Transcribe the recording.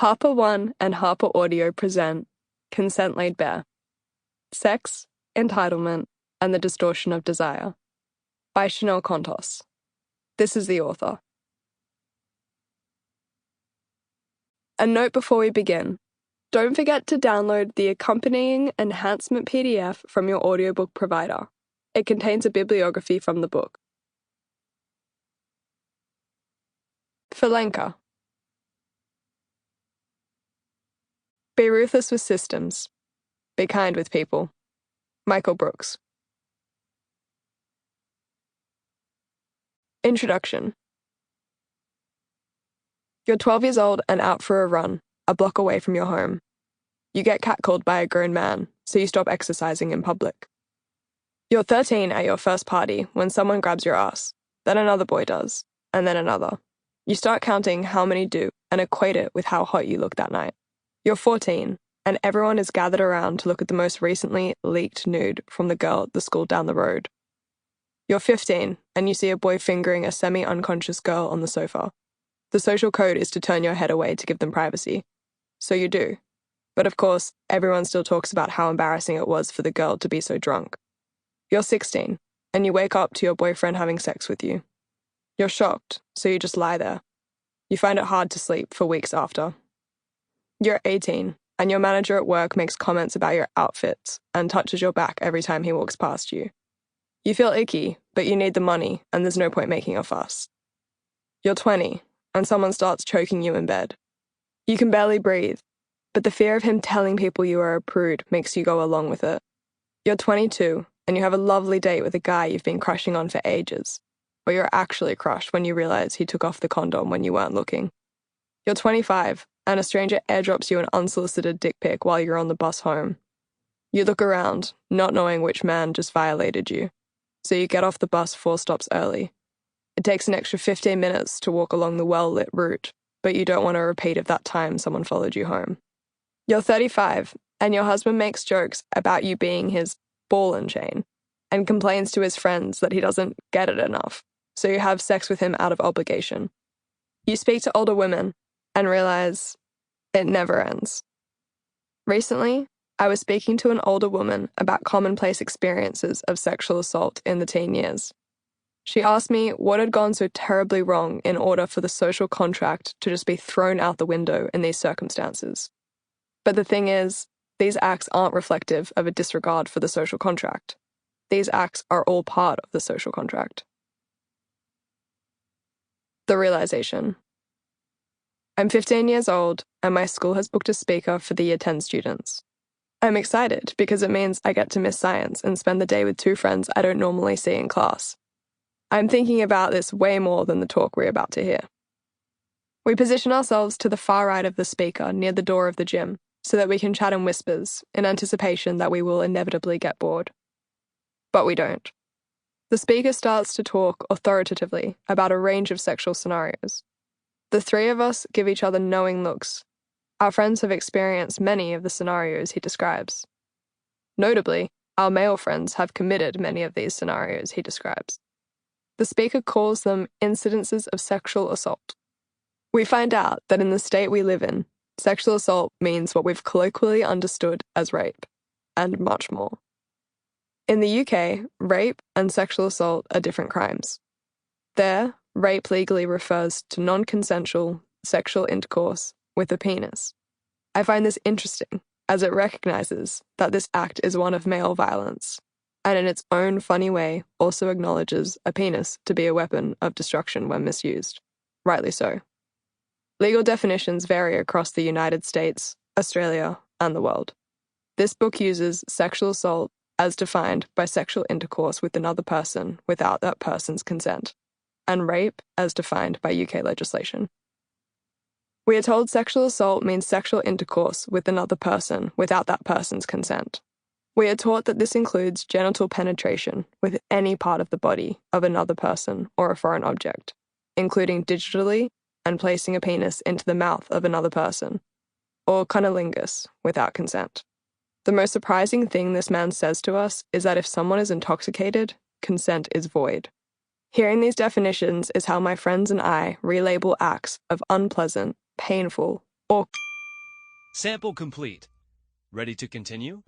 Harper One and HarperAudio present Consent Laid Bare: Sex, Entitlement, and the Distortion of Desire by Contos. This is the author. A note before we begin. Don't forget to download the accompanying enhancement PDF from your audiobook provider. It contains a bibliography from the book. Philanka. Be ruthless with systems. Be kind with people. Michael Brooks. Introduction. You're 12 years old and out for a run, a block away from your home. You get catcalled by a grown man, so you stop exercising in public. You're 13 at your first party when someone grabs your ass, then another boy does, and then another. You start counting how many do and equate it with how hot you look that night. You're 14, and everyone is gathered around to look at the most recently leaked nude from the girl at the school down the road. You're 15, and you see a boy fingering a semi-unconscious girl on the sofa. The social code is to turn your head away to give them privacy. So you do. But of course, everyone still talks about how embarrassing it was for the girl to be so drunk. You're 16, and you wake up to your boyfriend having sex with you. You're shocked, so you just lie there. You find it hard to sleep for weeks after. You're 18, and your manager at work makes comments about your outfits and touches your back every time he walks past you. You feel icky, but you need the money, and there's no point making a fuss. You're 20, and someone starts choking you in bed. You can barely breathe, but the fear of him telling people you are a prude makes you go along with it. You're 22, and you have a lovely date with a guy you've been crushing on for ages, but you're actually crushed when you realize he took off the condom when you weren't looking. You're 25, and a stranger airdrops you an unsolicited dick pic while you're on the bus home. You look around, not knowing which man just violated you, so you get off the bus 4 stops early. It takes an extra 15 minutes to walk along the well-lit route, but you don't want a repeat of that time someone followed you home. You're 35, and your husband makes jokes about you being his ball and chain, and complains to his friends that he doesn't get it enough, so you have sex with him out of obligation. You speak to older women, and realize it never ends. Recently, I was speaking to an older woman about commonplace experiences of sexual assault in the teen years. She asked me what had gone so terribly wrong in order for the social contract to just be thrown out the window in these circumstances. But the thing is, these acts aren't reflective of a disregard for the social contract. These acts are all part of the social contract. The realization. I'm 15 years old, and my school has booked a speaker for the Year 10 students. I'm excited because it means I get to miss science and spend the day with 2 friends I don't normally see in class. I'm thinking about this way more than the talk we're about to hear. We position ourselves to the far right of the speaker near the door of the gym so that we can chat in whispers in anticipation that we will inevitably get bored. But we don't. The speaker starts to talk authoritatively about a range of sexual scenarios. The 3 of us give each other knowing looks. Our friends have experienced many of the scenarios he describes. Notably, our male friends have committed many of these scenarios he describes. The speaker calls them incidences of sexual assault. We find out that in the state we live in, sexual assault means what we've colloquially understood as rape, and much more. In the UK, rape and sexual assault are different crimes. There, rape legally refers to non-consensual sexual intercourse with a penis. I find this interesting, as it recognizes that this act is one of male violence, and in its own funny way also acknowledges a penis to be a weapon of destruction when misused. Rightly so. Legal definitions vary across the United States, Australia, and the world. This book uses sexual assault as defined by sexual intercourse with another person without that person's consent, and rape as defined by UK legislation. We are told sexual assault means sexual intercourse with another person without that person's consent. We are taught that this includes genital penetration with any part of the body of another person or a foreign object, including digitally and placing a penis into the mouth of another person, or cunnilingus without consent. The most surprising thing this man says to us is that if someone is intoxicated, consent is void. Hearing these definitions is how my friends and I relabel acts of unpleasant, painful, or Sample complete. Ready to continue?